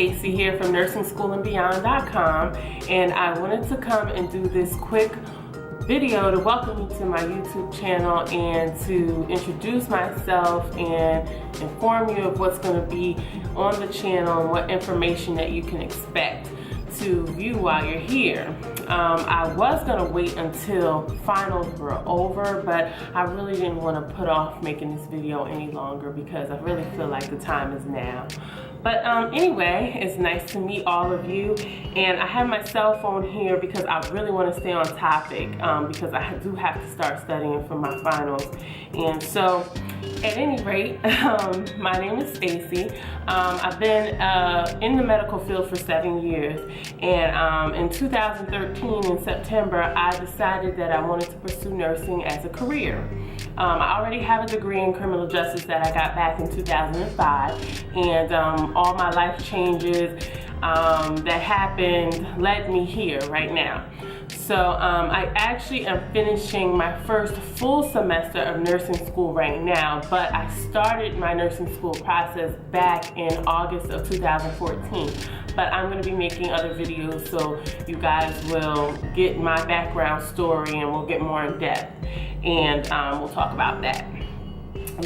Stacey here from nursingschoolandbeyond.com, and I wanted to come and do this quick video to welcome you to my YouTube channel and to introduce myself and inform you of what's going to be on the channel and what information that you can expect to view while you're here. I was going to wait until finals were over, but I really didn't want to put off making this video any longer because I really feel like the time is now. But anyway, it's nice to meet all of you, and I have my cell phone here because I really want to stay on topic because I do have to start studying for my finals. And so, at any rate, my name is Stacey. I've been in the medical field for 7 years, and in 2013 in September, I decided that I wanted to pursue nursing as a career. I already have a degree in criminal justice that I got back in 2005, and all my life changes that happened led me here right now. So I actually am finishing my first full semester of nursing school right now, but I started my nursing school process back in August of 2014. But I'm going to be making other videos so you guys will get my background story and we'll get more in depth, and we'll talk about that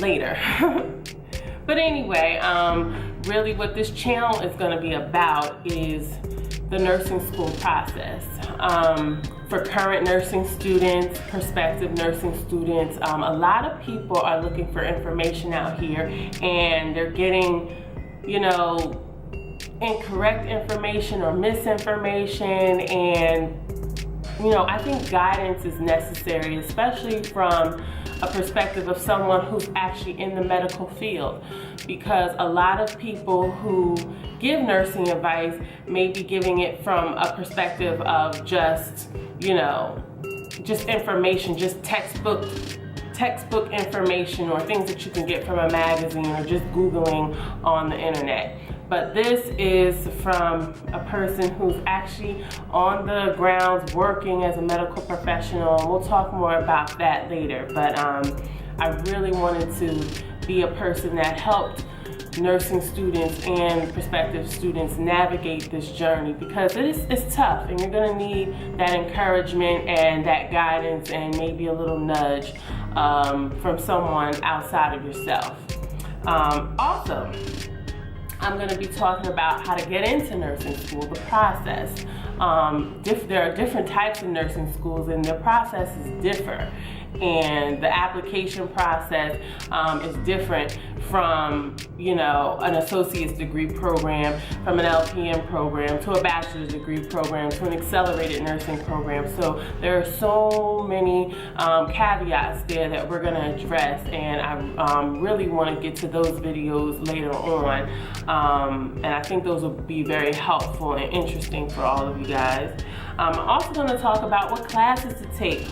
later. But anyway, really what this channel is going to be about is the nursing school process. For current nursing students, prospective nursing students, a lot of people are looking for information out here, and they're getting, incorrect information or misinformation, and I think guidance is necessary, especially from a perspective of someone who's actually in the medical field, because a lot of people who give nursing advice may be giving it from a perspective of just information, just textbook information or things that you can get from a magazine or just Googling on the internet. But this is from a person who's actually on the grounds working as a medical professional, and we'll talk more about that later. But I really wanted to be a person that helped nursing students and prospective students navigate this journey, because it's tough, and you're going to need that encouragement and that guidance and maybe a little nudge from someone outside of yourself. Also, I'm going to be talking about how to get into nursing school, the process. There are different types of nursing schools, and their processes differ. And the application process is different from, an associate's degree program, from an LPN program, to a bachelor's degree program, to an accelerated nursing program. So there are so many caveats there that we're going to address, and I really want to get to those videos later on. And I think those will be very helpful and interesting for all of you guys. I'm also going to talk about what classes to take.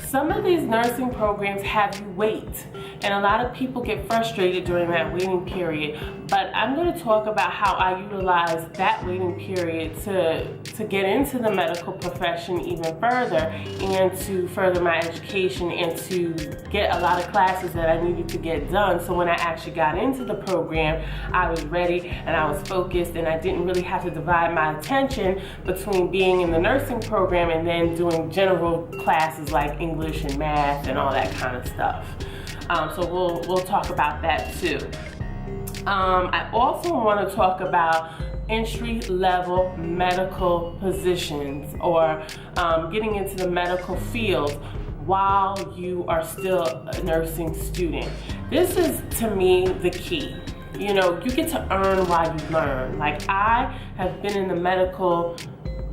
Some of these nursing programs have you wait, and a lot of people get frustrated during that waiting period. But I'm going to talk about how I utilize that waiting period to get into the medical profession even further, and to further my education, and to get a lot of classes that I needed to get done. So when I actually got into the program, I was ready and I was focused, and I didn't really have to divide my attention between being in the nursing program and then doing general classes like English and math and all that kind of stuff. So we'll talk about that too. I also want to talk about entry-level medical positions, or getting into the medical field while you are still a nursing student. This is, to me, the key. You get to earn while you learn. Like, I have been in the medical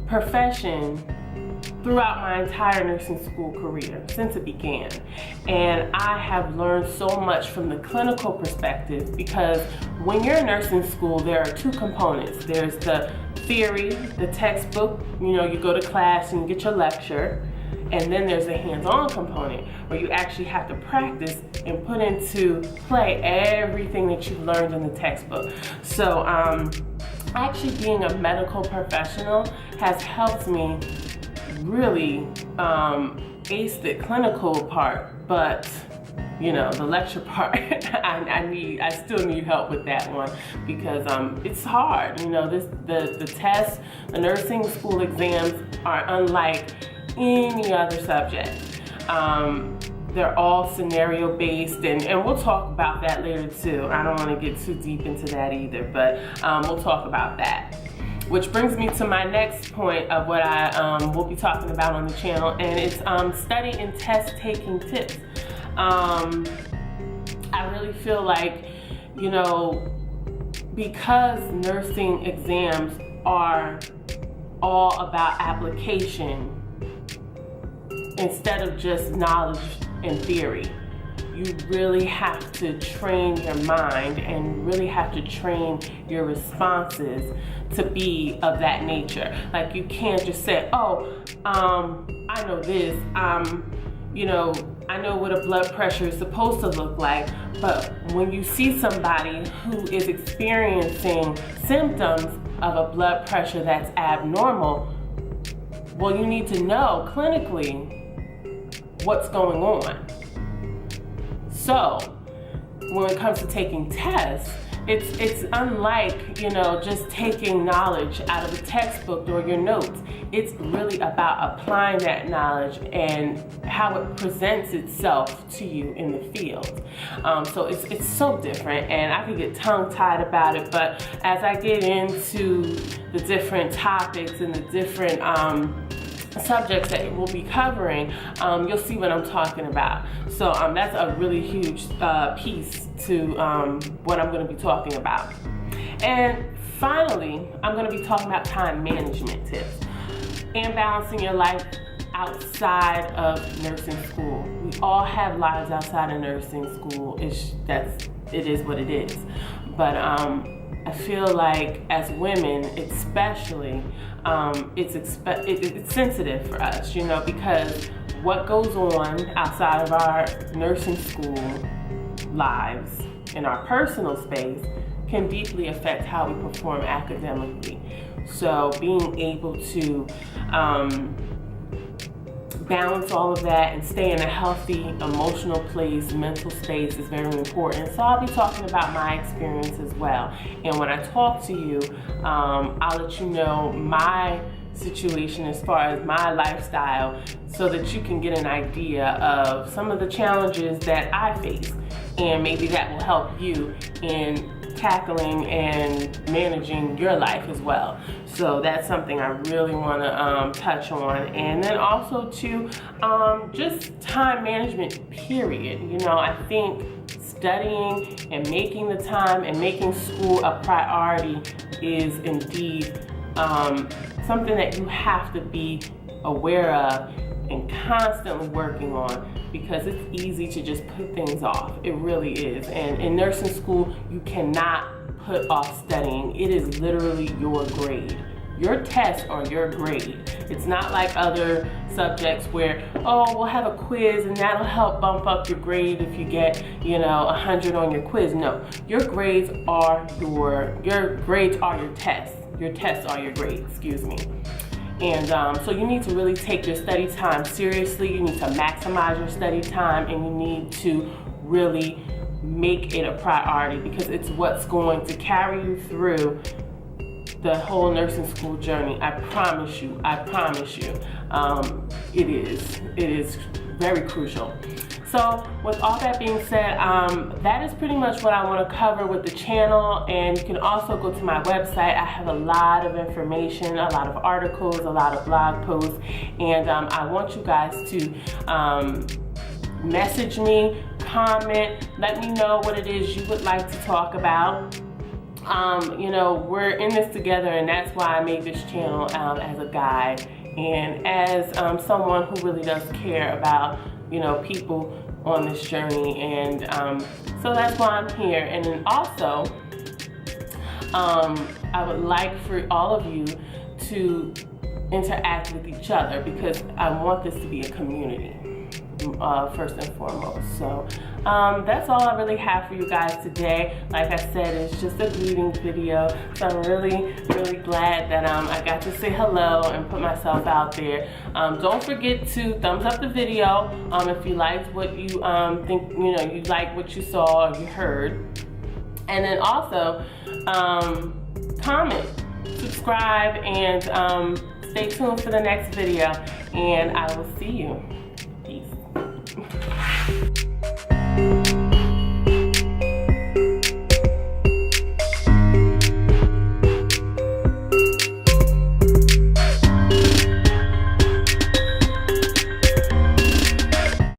profession throughout my entire nursing school career since it began, and I have learned so much from the clinical perspective, because when you're in nursing school, there are two components. There's the theory, the textbook, you go to class and you get your lecture, and then there's the hands-on component where you actually have to practice and put into play everything that you've learned in the textbook. So actually being a medical professional has helped me really ace the clinical part, but the lecture part, I still need help with that one because it's hard. The tests, the nursing school exams are unlike any other subject. They're all scenario based, and we'll talk about that later too. I don't want to get too deep into that either, but we'll talk about that. Which brings me to my next point of what I will be talking about on the channel, and it's study and test taking tips. I really feel like, because nursing exams are all about application instead of just knowledge and theory, you really have to train your mind and really have to train your responses to be of that nature. Like, you can't just say, I know this, I know what a blood pressure is supposed to look like, but when you see somebody who is experiencing symptoms of a blood pressure that's abnormal, well, you need to know clinically what's going on. So when it comes to taking tests, it's unlike, just taking knowledge out of a textbook or your notes. It's really about applying that knowledge and how it presents itself to you in the field. So it's so different, and I could get tongue-tied about it, but as I get into the different topics and the different subjects that we'll be covering, you'll see what I'm talking about. So that's a really huge piece to what I'm going to be talking about. And finally, I'm going to be talking about time management tips and balancing your life outside of nursing school. We all have lives outside of nursing school. It is what it is. But I feel like as women, especially, it's sensitive for us, because what goes on outside of our nursing school lives in our personal space can deeply affect how we perform academically. So being able to balance all of that and stay in a healthy emotional place, mental space is very important. So I'll be talking about my experience as well. And when I talk to you, I'll let you know my situation as far as my lifestyle so that you can get an idea of some of the challenges that I face, and maybe that will help you in tackling and managing your life as well. So that's something I really want to touch on. And then also to just time management, period. I think studying and making the time and making school a priority is indeed something that you have to be aware of and constantly working on, because it's easy to just put things off. It really is. And in nursing school, you cannot put off studying. It is literally your grade. Your tests are your grade. It's not like other subjects where, we'll have a quiz and that'll help bump up your grade if you get, 100 on your quiz. No, your grades are your tests. Your tests are your grades, excuse me. And so you need to really take your study time seriously. You need to maximize your study time, and you need to really make it a priority, because it's what's going to carry you through the whole nursing school journey. I promise you. It is very crucial. So with all that being said, that is pretty much what I want to cover with the channel. And you can also go to my website. I have a lot of information, a lot of articles, a lot of blog posts, and I want you guys to message me, comment, let me know what it is you would like to talk about. We're in this together, and that's why I made this channel as a guide and as someone who really does care about people on this journey, and so that's why I'm here. And then also I would like for all of you to interact with each other, because I want this to be a community. first and foremost. So that's all I really have for you guys today. Like I said, it's just a greetings video. So I'm really glad that I got to say hello and put myself out there. Don't forget to thumbs up the video if you liked what you think, you like what you saw or you heard. And then also comment, subscribe, and stay tuned for the next video. And I will see you.